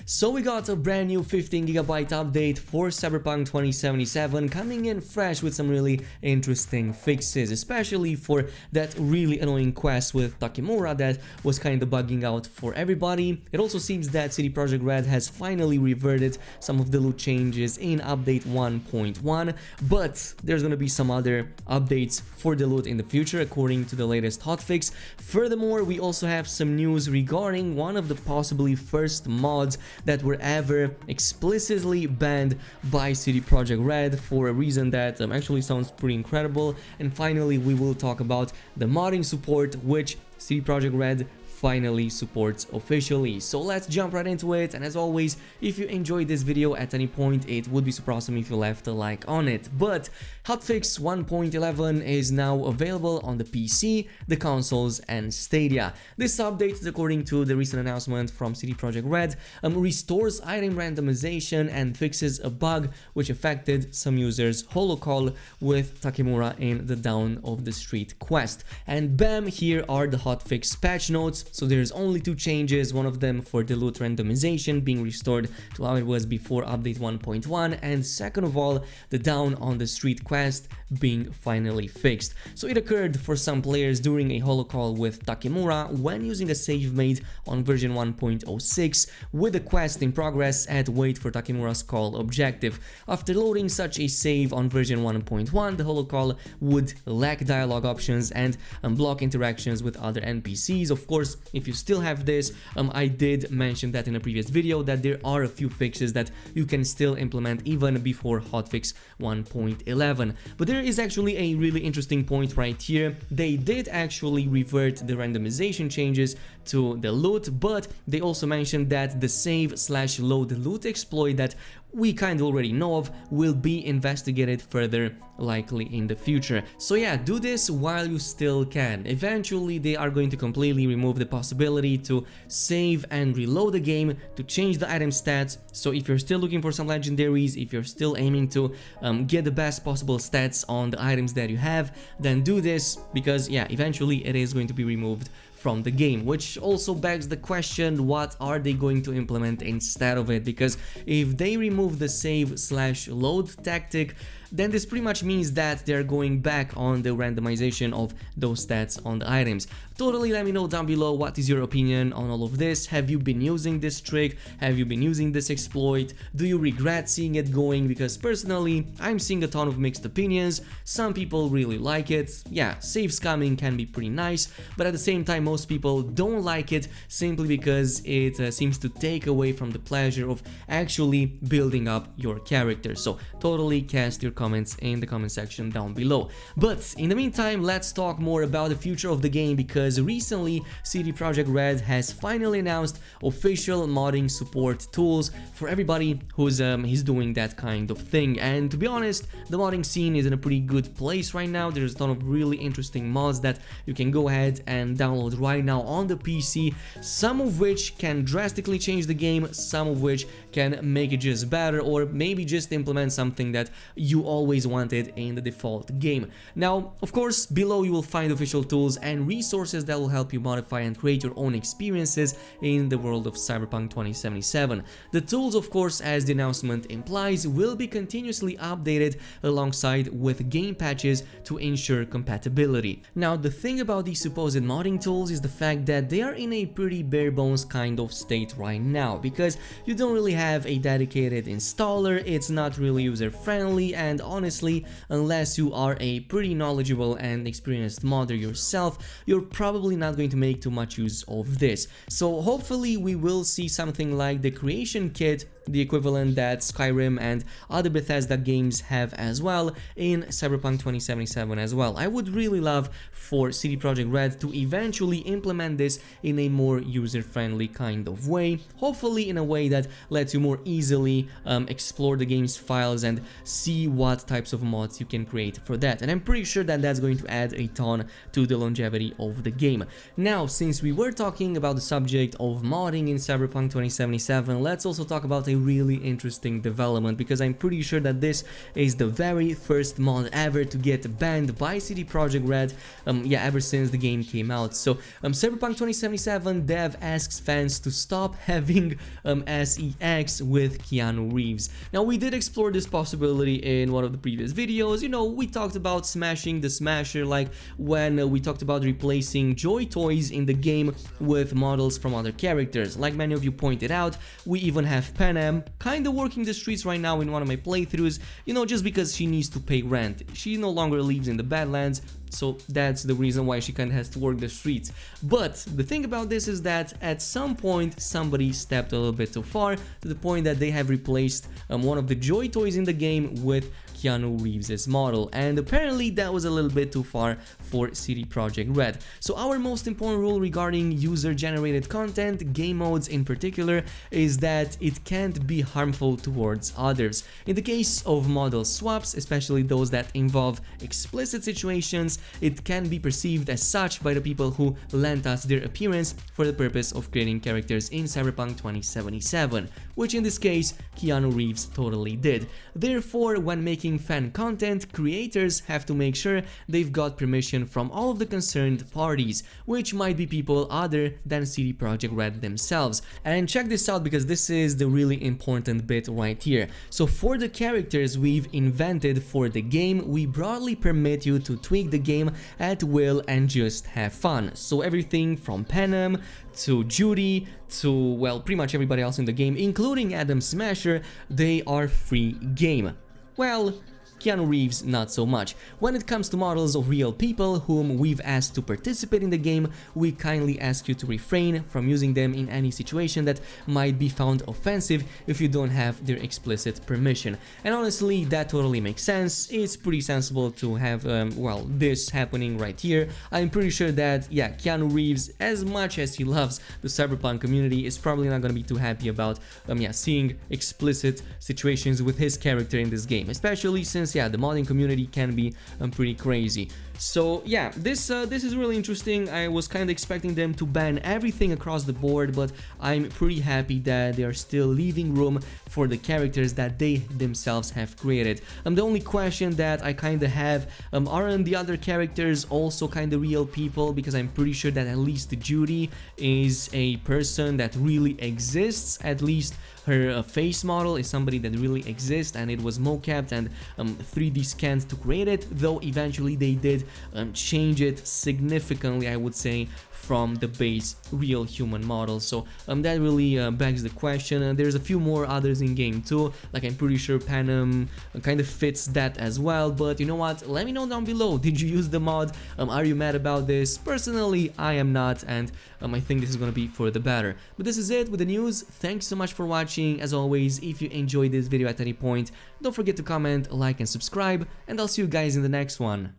So we got a brand new 15GB update for Cyberpunk 2077 coming in fresh with some really interesting fixes, especially for that really annoying quest with Takemura that was kind of bugging out for everybody. It also seems that CD Projekt Red has finally reverted some of the loot changes in update 1.1, but there's gonna be some other updates for the loot in the future according to the latest hotfix. Furthermore, we also have some news regarding one of the possibly first mods that were ever explicitly banned by CD Projekt Red for a reason that actually sounds pretty incredible. And finally, we will talk about the modding support which CD Projekt Red finally supports officially. So let's jump right into it, and as always, if you enjoyed this video at any point, it would be super awesome if you left a like on it. But hotfix 1.11 is now available on the PC, the consoles and Stadia. This update, according to the recent announcement from CD Projekt Red, restores item randomization and fixes a bug which affected some users' holocall with Takemura in the Down of the Street quest. And bam, here are the hotfix patch notes. So there's only two changes, one of them for the loot randomization being restored to how it was before update 1.1, and second of all, the Down on the Street quest being finally fixed. So it occurred for some players during a holocall with Takemura when using a save made on version 1.06 with the quest in progress at Wait for Takemura's Call objective. After loading such a save on version 1.1, the holocall would lack dialogue options and unblock interactions with other NPCs. Of course, if you still have this, I did mention that in a previous video that there are a few fixes that you can still implement even before hotfix 1.11. But there is actually a really interesting point right here. They did actually revert the randomization changes to the loot, but they also mentioned that the save/load loot exploit that we kind of already know of will be investigated further, likely in the future. So yeah, do this while you still can. Eventually they are going to completely remove the possibility to save and reload the game to change the item stats. So if you're still looking for some legendaries, if you're still aiming to get the best possible stats on the items that you have, then do this, because yeah, eventually it is going to be removed from the game, which also begs the question, what are they going to implement instead of it? Because if they remove the save/load tactic, then this pretty much means that they're going back on the randomization of those stats on the items. Totally let me know down below what is your opinion on all of this. Have you been using this trick? Have you been using this exploit? Do you regret seeing it going? Because personally, I'm seeing a ton of mixed opinions. Some people really like it. Yeah, save scamming can be pretty nice, but at the same time, most people don't like it simply because it seems to take away from the pleasure of actually building up your character. So totally cast your comments in the comment section down below. But in the meantime, let's talk more about the future of the game, because recently CD Projekt Red has finally announced official modding support tools for everybody who's doing that kind of thing. And to be honest, the modding scene is in a pretty good place right now. There's a ton of really interesting mods that you can go ahead and download right now on the PC, some of which can drastically change the game, some of which can make it just better, or maybe just implement something that you always wanted in the default game. Now, of course, below you will find official tools and resources that will help you modify and create your own experiences in the world of Cyberpunk 2077. The tools, of course, as the announcement implies, will be continuously updated alongside with game patches to ensure compatibility. Now, the thing about these supposed modding tools is the fact that they are in a pretty bare bones kind of state right now, because you don't really have a dedicated installer, it's not really user friendly, and honestly, unless you are a pretty knowledgeable and experienced modder yourself, you're probably not going to make too much use of this. So hopefully we will see something like the creation kit, the equivalent that Skyrim and other Bethesda games have as well in Cyberpunk 2077 as well. I would really love for CD Projekt Red to eventually implement this in a more user-friendly kind of way, hopefully in a way that lets you more easily explore the game's files and see what types of mods you can create for that. And I'm pretty sure that that's going to add a ton to the longevity of the game. Now, since we were talking about the subject of modding in Cyberpunk 2077, let's also talk about a really interesting development, because I'm pretty sure that this is the very first mod ever to get banned by CD Projekt Red, yeah, ever since the game came out. So Cyberpunk 2077 dev asks fans to stop having SEX with Keanu Reeves. Now, we did explore this possibility in one of the previous videos. You know, we talked about smashing the smasher, like when we talked about replacing Joy Toys in the game with models from other characters. Like many of you pointed out, we even have Panam kinda working the streets right now in one of my playthroughs, you know, just because she needs to pay rent. She no longer lives in the Badlands, so that's the reason why she kinda has to work the streets. But the thing about this is that at some point somebody stepped a little bit too far, to the point that they have replaced one of the Joy Toys in the game with Keanu Reeves' model, and apparently that was a little bit too far for CD Projekt Red. So our most important rule regarding user-generated content, game modes in particular, is that it can't be harmful towards others. In the case of model swaps, especially those that involve explicit situations, it can be perceived as such by the people who lent us their appearance for the purpose of creating characters in Cyberpunk 2077, which in this case Keanu Reeves totally did. Therefore, when making fan content, creators have to make sure they've got permission from all of the concerned parties, which might be people other than CD Projekt Red themselves. And check this out, because this is the really important bit right here. So for the characters we've invented for the game, we broadly permit you to tweak the game at will and just have fun. So everything from Panam to Judy to, well, pretty much everybody else in the game, including Adam Smasher, they are free game. Well, Keanu Reeves not so much. When it comes to models of real people whom we've asked to participate in the game, we kindly ask you to refrain from using them in any situation that might be found offensive if you don't have their explicit permission. And honestly, that totally makes sense. It's pretty sensible to have, well, this happening right here. I'm pretty sure that, yeah, Keanu Reeves, as much as he loves the Cyberpunk community, is probably not gonna be too happy about, yeah, seeing explicit situations with his character in this game, especially since, yeah, the modding community can be pretty crazy. So yeah, this is really interesting. I was kind of expecting them to ban everything across the board, but I'm pretty happy that they are still leaving room for the characters that they themselves have created. The only question that I kind of have, aren't the other characters also kind of real people? Because I'm pretty sure that at least Judy is a person that really exists. At least her face model is somebody that really exists, and it was mocapped and 3D scanned to create it, though eventually they did change it significantly, I would say, from the base real human model. So that really begs the question. There's a few more others in game too, like I'm pretty sure Panam kind of fits that as well. But you know what, let me know down below, did you use the mod? Are you mad about this? Personally, I am not, and I think this is gonna be for the better. But this is it with the news. Thanks so much for watching. As always, if you enjoyed this video at any point, don't forget to comment, like and subscribe, and I'll see you guys in the next one.